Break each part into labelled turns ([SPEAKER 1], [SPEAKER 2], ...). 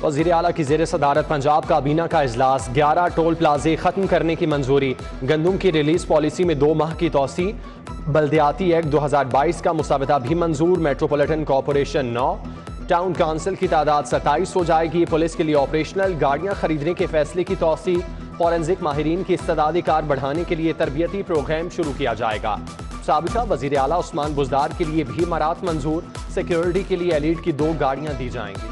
[SPEAKER 1] वज़ीर आला की ज़ेर सदारत पंजाब काबीना का इजलास। 11 टोल प्लाजे ख़त्म करने की मंजूरी। गंदम की रिलीज पॉलिसी में 2 माह की तोसी। बल्दियाती एक्ट 2022 का मुसावदा भी मंजूर। मेट्रोपॉलिटन कॉरपोरेशन 9, टाउन काउंसिल की तादाद 27 हो जाएगी। पुलिस के लिए ऑपरेशनल गाड़ियाँ खरीदने के फैसले की तोसी। फॉरेंसिक माहिरीन की इस्तेदादी कार बढ़ाने के लिए तरबियती प्रोग्राम शुरू किया जाएगा। साबिका वज़ीर आला उस्मान बुज़दार के लिए भी इमारात मंजूर। सिक्योरिटी के लिए एलीट की 2 गाड़ियाँ दी जाएंगी।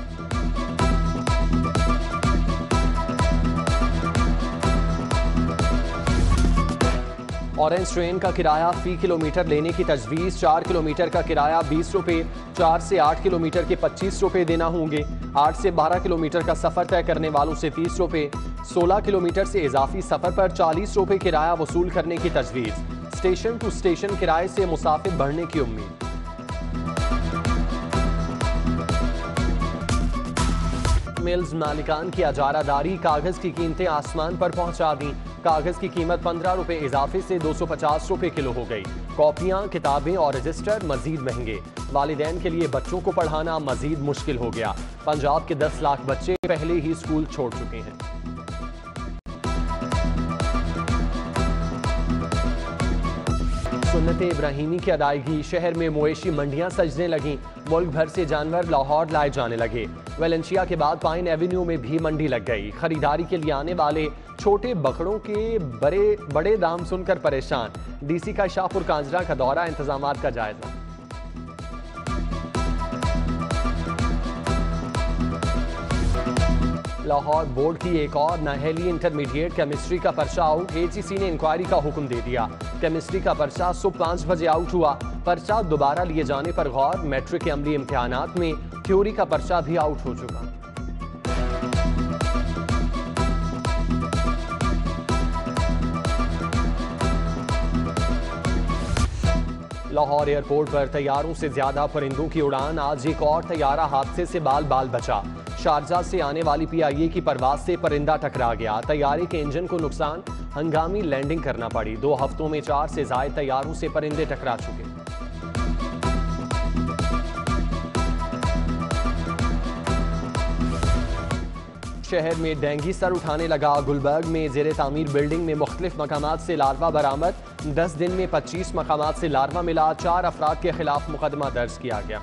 [SPEAKER 1] ऑरेंज ट्रेन का किराया फी किलोमीटर लेने की तजवीज़। 4 किलोमीटर का किराया 20 रुपये, 4 से 8 किलोमीटर के 25 रुपये देना होंगे। 8 से 12 किलोमीटर का सफ़र तय करने वालों से 30 रुपये, 16 किलोमीटर से इजाफी सफ़र पर 40 रुपये किराया वसूल करने की तजवीज़। स्टेशन टू स्टेशन किराए से मुसाफिर बढ़ने की उम्मीद। मिल्स मालिकान की अजारादारी। कागज की कीमतें आसमान पर पहुंचा दी। कागज की कीमत 15 रुपए इजाफे से 250 रुपए किलो हो गई। कॉपियां, किताबें और रजिस्टर मजीद महंगे। वालिदैन के लिए बच्चों को पढ़ाना मजीद मुश्किल हो गया। पंजाब के 10 लाख बच्चे पहले ही स्कूल छोड़ चुके हैं। सुन्नत इब्राहिमी की अदायगी। शहर में मवेशी मंडियां सजने लगीं। मुल्क भर से जानवर लाहौर लाए जाने लगे। वेलेंशिया के बाद पाइन एवेन्यू में भी मंडी लग गई। खरीदारी के लिए आने वाले छोटे बकरों के बड़े दाम सुनकर परेशान। डीसी का शाहपुर कांजरा का दौरा, इंतजामात का जायजा। लाहौर बोर्ड की एक और नाहेली इंटरमीडिएट केमिस्ट्री का पर्चा आउट। एचईसी ने इंक्वायरी का हुक्म दे दिया। केमिस्ट्री का पर्चा सुबह 5 बजे आउट हुआ। पर्चा दोबारा लिए जाने पर गौर। मैट्रिक के अमली इम्तिहानात में थ्योरी का पर्चा भी आउट हो चुका। लाहौर एयरपोर्ट पर तैयारों से ज्यादा परिंदों की उड़ान। आज एक और तैयारा हादसे से बाल बाल बचा। शारजा से आने वाली PIA की परवाज से परिंदा टकरा गया। तैयारे के इंजन को नुकसान, हंगामी लैंडिंग करना पड़ी। 2 हफ्तों में 4 से ज्यादा तैयारों से परिंदे टकरा चुके। शहर में डेंगू सर उठाने लगा। गुलबर्ग में ज़ेरे तामीर बिल्डिंग में मुख्तलिफ मकामात से लार्वा बरामद। 10 दिन में 25 मकामात से लार्वा मिला। 4 अफराद के खिलाफ मुकदमा दर्ज किया गया।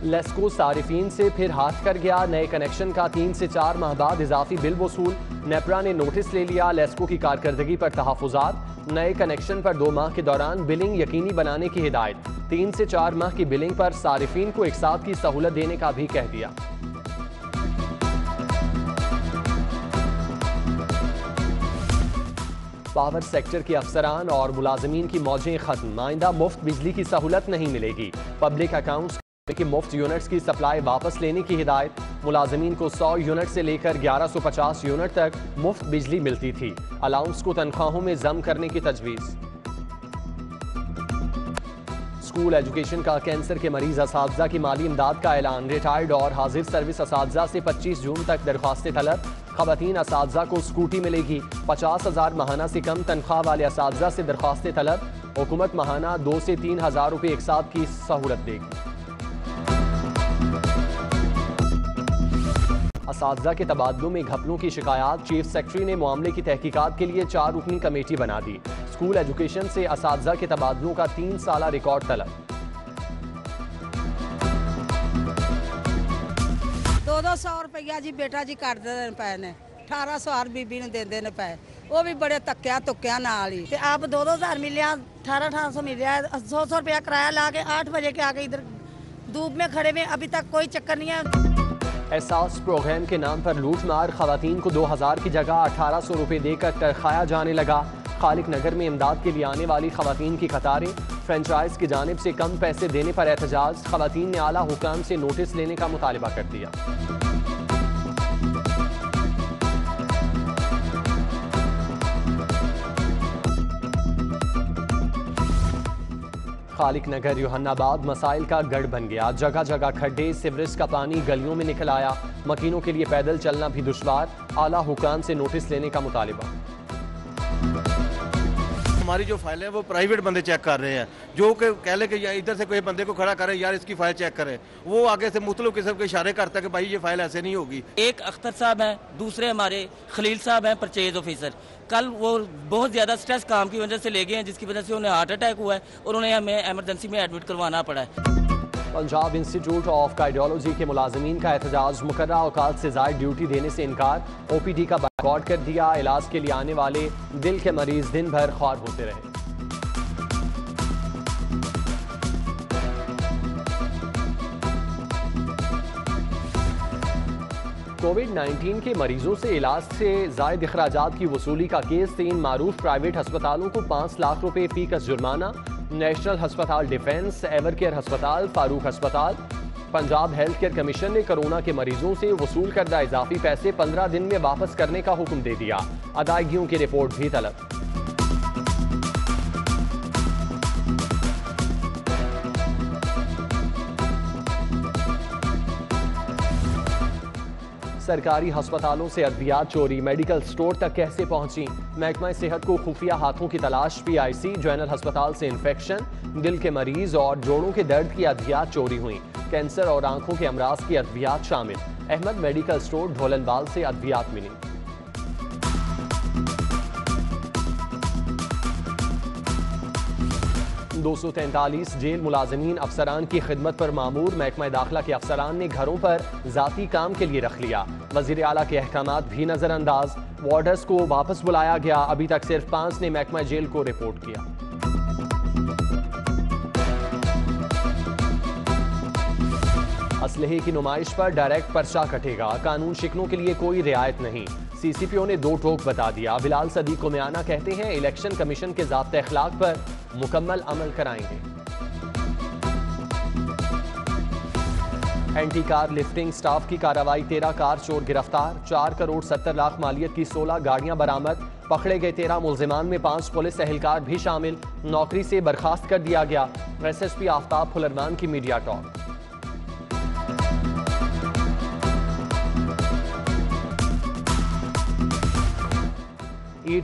[SPEAKER 1] लेस्को सारिफीन से फिर हाथ कर गया। नए कनेक्शन का 3 से 4 माह बाद इजाफी बिल वसूल। नेपरा ने नोटिस ले लिया। लेस्को की कारकर्दगी पर तहफ़्फ़ुज़ात। नए कनेक्शन पर 2 माह के दौरान बिलिंग यकीनी बनाने की हिदायत। 3 से 4 माह की बिलिंग पर सारिफीन को एक साथ की सहूलत देने का भी कह दिया। पावर सेक्टर के अफसरान और मुलाजमीन की मौजें खत्म। आइंदा मुफ्त बिजली की सहूलत नहीं मिलेगी। पब्लिक अकाउंट्स की मुफ्त यूनिट्स की सप्लाई वापस लेने की हिदायत। मुलाजमीन को 100 यूनिट से लेकर 1150 यूनिट तक मुफ्त बिजली मिलती थी। अलाउंस को तनख्वाहों में जम करने की तजवीज़। स्कूल एजुकेशन का कैंसर के मरीज असातिज़ा की माली इमदाद का ऐलान। रिटायर्ड और हाजिर सर्विस असातिज़ा से 25 जून तक दरख्वास्तें तलब। ख़वातीन असातिज़ा को स्कूटी मिलेगी। 50,000 माहाना से कम तनख्वाह वाले असातिज़ा से दरख्वास्तें तलब। हुकूमत माहाना 2 से 3 हज़ार रुपये एक साथ की सहूलत देगी। असातिज़ा के तबादलों में घपलों की शिकायत। चीफ सेक्रेटरी ने मामले की तहकीकात के लिए 4 रुकनी कमेटी बना दी। स्कूल एजुकेशन से असातिज़ा के तबादलों का 3 साला रिकॉर्ड तलब।
[SPEAKER 2] 200 रुपया जी बेटा जी कट देने पे ने। 1800 हर बीबी ने देंदे ने पे। वो भी बड़े तक्या तुक्या नाल ही।
[SPEAKER 3] आप 2,000 मिलिया, 1800 मिलिया, 100 रुपया किराया ला के 8 बजे के आके इधर धूप में खड़े में अभी तक कोई चक्कर नहीं है।
[SPEAKER 1] एहसास प्रोग्राम के नाम पर लूट मार। खवातीन को 2000 की जगह 1800 रुपये देकर तरखाया जाने लगा। खालिक नगर में इमदाद के लिए आने वाली खवातीन की कतारें। फ्रेंचाइज की जानिब से कम पैसे देने पर एहतजाज। खवातीन ने आला हुकाम से नोटिस लेने का मुतालबा कर दिया। खालिक नगर यूहन्नाबाद मसाइल का गढ़ बन गया। जगह जगह खड्डे, सिवरेज का पानी गलियों में निकल आया। मकीनों के लिए पैदल चलना भी दुश्वार। आला हुकाम से नोटिस लेने का मुतालबा।
[SPEAKER 4] हमारी जो फाइल है वो प्राइवेट बंदे चेक कर रहे हैं, जो कि कह ले कि इधर से कोई बंदे को खड़ा करे, यार इसकी फाइल चेक करे, वो आगे से मुख्तलिफ किस्म के इशारे करता है कि भाई ये फाइल ऐसे नहीं होगी।
[SPEAKER 5] एक अख्तर साहब हैं, दूसरे हमारे खलील साहब हैं परचेज ऑफिसर। कल वो बहुत ज़्यादा स्ट्रेस काम की वजह से ले गए हैं, जिसकी वजह से उन्हें हार्ट अटैक हुआ है और उन्हें हमें एमरजेंसी में एडमिट करवाना पड़ा है।
[SPEAKER 1] पंजाब इंस्टीट्यूट ऑफ कार्डियोलॉजी के मुलाजमीन का एहतजाज, मुकर्ररा औकात से ज़ायद ड्यूटी देने से इनकार, OPD का बायकॉट कर दिया। इलाज के लिए आने वाले दिल के मरीज दिन भर ख्वार होते रहे। कोविड-19 के मरीजों से इलाज से जायद अखराजात की वसूली का केस, 3 मारूफ प्राइवेट अस्पतालों को 5 लाख रुपए फीकस जुर्माना। नेशनल हस्पताल डिफेंस, एवरकेयर हस्पताल, फारूक हस्पताल। पंजाब हेल्थ केयर कमीशन ने कोरोना के मरीजों से वसूल करदा इजाफी पैसे 15 दिन में वापस करने का हुक्म दे दिया। अदायगियों की रिपोर्ट भी तलब। सरकारी अस्पतालों से अद्वियात चोरी, मेडिकल स्टोर तक कैसे पहुंची? महकमा सेहत को खुफिया हाथों की तलाश। PIC जनरल अस्पताल से इंफेक्शन, दिल के मरीज और जोड़ों के दर्द की अद्वियात चोरी हुई। कैंसर और आंखों के अमराज की अद्वियात शामिल। अहमद मेडिकल स्टोर ढोलनवाल से अद्वियात मिली। $243 जेल मुलाजमीन अफसरान की खिदमत पर मामूर। महकमा दाखिला के अफसरान ने घरों पर जाती काम के लिए रख लिया। वजीर आला के अहकामात भी नजरअंदाज। वार्डर्स को वापस बुलाया गया। अभी तक सिर्फ 5 ने महकमा जेल को रिपोर्ट किया। असलहे की नुमाइश पर डायरेक्ट पर्चा कटेगा। कानून शिकनों के लिए कोई रियायत नहीं। CCPO ने 2 टोक बता दिया। बिलाल सदीक कोमियाना कहते हैं इलेक्शन कमीशन के ज़ाब्ते अखलाक पर मुकम्मल अमल कराएंगे। एंटी कार लिफ्टिंग स्टाफ की कार्रवाई, 13 कार चोर गिरफ्तार। 4 करोड़ 70 लाख मालियत की 16 गाड़ियां बरामद। पकड़े गए 13 मुलजिमान में 5 पुलिस एहलकार भी शामिल। नौकरी से बर्खास्त कर दिया गया। SSP आफ्ताब फुलरमान की मीडिया टॉक।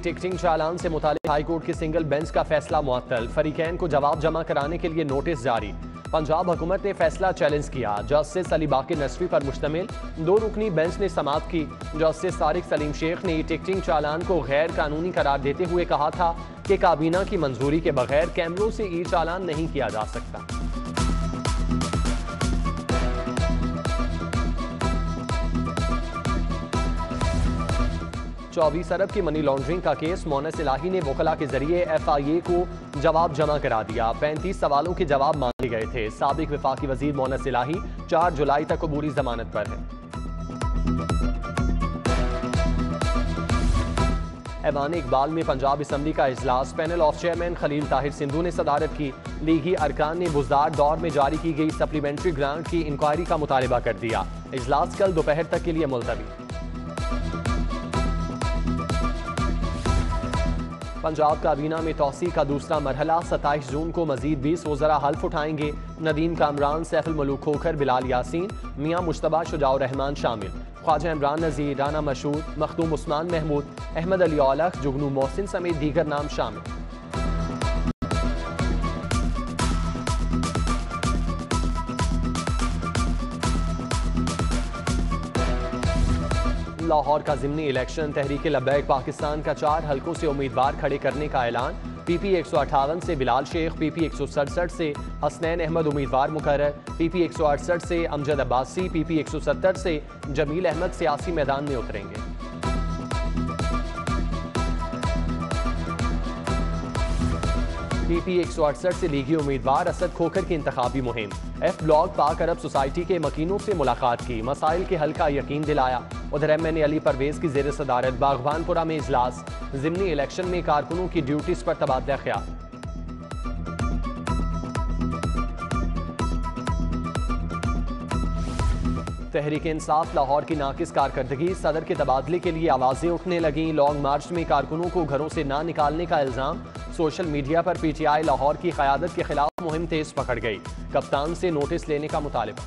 [SPEAKER 1] टिकटिंग चालान से मुतालिक हाईकोर्ट की सिंगल बेंच का फैसला मुअत्तल। फरीकैन को जवाब जमा कराने के लिए नोटिस जारी। पंजाब हुकूमत ने फैसला चैलेंज किया। जस्टिस अली बाकिर नसवी पर मुश्तमिल 2 रुकनी बेंच ने समाअत की। जस्टिस तारिक सलीम शेख ने टिकटिंग चालान को गैर कानूनी करार देते हुए कहा था कि काबीना की मंजूरी के बगैर कैमरों से चालान नहीं किया जा सकता। 24 अरब की मनी लॉन्ड्रिंग का केस, मोनस इलाही ने वकला के जरिए FIA को जवाब जमा करा दिया। 35 सवालों के जवाब मांगे गए थे। साबिक वफाकी वजीर मोनस इलाही 4 जुलाई तक अबूरी जमानत पर है। ऐवान इकबाल में पंजाब असम्बली का इजलास, panel of chairman Khalil Tahir Sindhu ने सदारत की। लीगी अरकान ने बुजदार दौर में जारी की गई सप्लीमेंट्री ग्रांट की इंक्वायरी का मुतालबा कर दिया। इजलास कल दोपहर तक के लिए मुलतवी। पंजाब काबीना में तौसी का दूसरा मरहला, 27 जून को मजीद 20 वज़रा हल्फ उठाएंगे। नदीम कामरान, सैफुल मलूक खोखर, बिलाल यासीन, मियां मुश्तबा, शुजाउर रहमान शामिल। ख्वाजा इमरान नज़ीर, राना मशहूद, मखदूम उस्मान महमूद, अहमद अली औलख, जुगनू मोहसिन समेत दीगर नाम शामिल। लाहौर का ज़िमनी इलेक्शन, तहरीक लब्बैक पाकिस्तान का 4 हलकों से उम्मीदवार खड़े करने का ऐलान। PP 158 से बिलाल शेख, PP 167 से हसनैन अहमद उम्मीदवार मुकर्रर, PP 168 से अमजद अब्बासी, PP 170 से जमील अहमद सियासी मैदान में उतरेंगे। PP 168 से लीगी उम्मीदवार असद खोखर की इंतखाबी मुहिम। F ब्लॉक पाक अरब सोसाइटी के मकीनों से मुलाकात की, मसाइल के हल का यकीन दिलाया। उधर MNA अली परवेज की जेर सदारत बागबानपुरा में इजलास। ज़िमनी इलेक्शन में कारकुनों की ड्यूटीज पर तबादला ख्याल। तहरीक इंसाफ लाहौर की नाकिस कारकर्दगी, सदर के तबादले के लिए आवाजें उठने लगीं। लॉन्ग मार्च में कारकुनों को घरों से ना निकालने का इल्जाम। सोशल मीडिया पर PTI लाहौर की क़यादत के खिलाफ मुहिम तेज पकड़ गई। कप्तान से नोटिस लेने का मुतालिबा।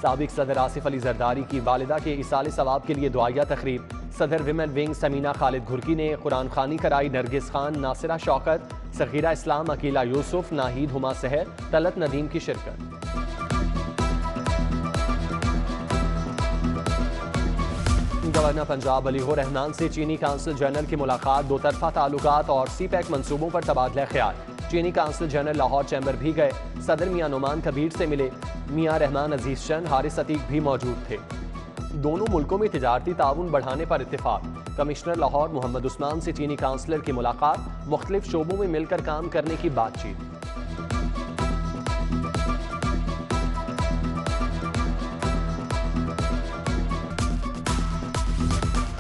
[SPEAKER 1] साबिक सदर आसिफ अली जरदारी की वालिदा के इसाले सवाब के लिए दुआया तकरीब। सदर विमेन विंग समीना खालिद घुरकी ने कुरान खानी कराई। नरगिस खान, नासिरा शौकत, सगीरा इस्लाम, अकीला यूसुफ, नाहिद हुमा सहर, तलत नदीम की शिरकत। गवर्नर पंजाब अलीगो रहमान से चीनी काउंसिल जनरल की मुलाकात। दो तरफा ताल्लुकात और CPEC मंसूबों पर तबादला ख्याल। चीनी काउंसिल जनरल लाहौर चैम्बर भी गए। सदर मियां नुमान कबीर से मिले। मियां रहमान अजीज चंद, हारिस अतीक भी मौजूद थे। दोनों मुल्कों में तिजारती ताउन बढ़ाने पर इत्तेफाक। कमिश्नर लाहौर मोहम्मद उस्मान से चीनी काउंसलर की मुलाकात। मुख्तलिफ शोबों में मिलकर काम करने की बातचीत।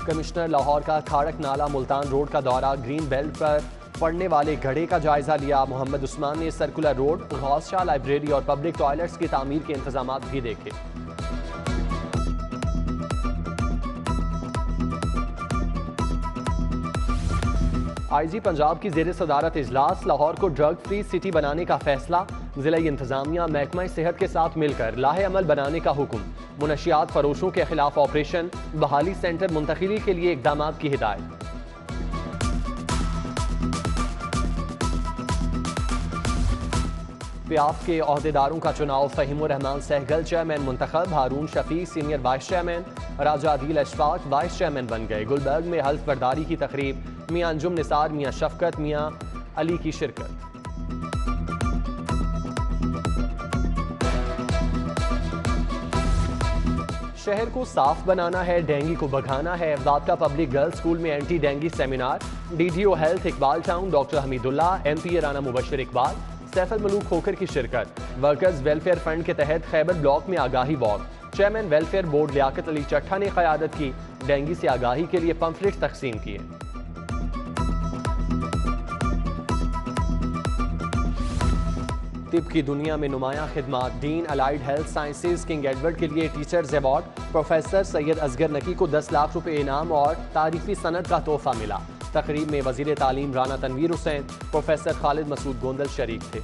[SPEAKER 1] कमिश्नर लाहौर का खाड़क नाला मुल्तान रोड का दौरा। ग्रीन बेल्ट पर पड़ने वाले गड्ढे का जायजा लिया। मोहम्मद उस्मान ने circular road, Ghaus Shah library और पब्लिक टॉयलेट्स की तामीर के इंतजाम भी देखे। IG पंजाब की जेर सदारत इजलास। लाहौर को ड्रग फ्री सिटी बनाने का फैसला। जिला इंतजामिया महकमा सेहत के साथ मिलकर लाहे अमल बनाने का हुक्म। मुनशियात फरोशों के खिलाफ ऑपरेशन, बहाली सेंटर मुंतकिली के लिए इकदाम की हिदायत। प्याफ के अहदेदारों का चुनाव। फ़हीमुर रहमान सहगल चेयरमैन मुंतखब। हारून शफी सीनियर वाइस चेयरमैन। राजा आदिल अशफाक वाइस चेयरमैन बन गए। गुलबर्ग में हल्फ बर्दारी की तकरीब। मियां अंजुम निसार, मियां शफकत, मियां अली की शिरकत। शहर को साफ बनाना है, डेंगू को भगाना है। दादका पब्लिक गर्ल्स स्कूल में anti dengue seminar. DDO health Iqbal town doctor Hamidullah, MP Rana Mubashar Iqbal, Saiful Malook Khokhar की शिरकत। वर्कर्स वेलफेयर फंड के तहत खैबर ब्लॉक में आगाही walk. Chairman welfare board Liaquat Ali Chattha ने क़यादत की। डेंगू से आगाही के लिए पंफलेट तकसीम किए। तिब की दुनिया में नुमायां खिदमात। Dean allied health sciences King Edward के लिए teachers award. Professor Syed Asghar Naqi को 10 लाख रुपए इनाम और तारीफी सनद का तोहफा मिला। तकरीब में वजीर तालीम राना तनवीर हुसैन, प्रोफेसर खालिद मसूद गोंदल शरीक थे।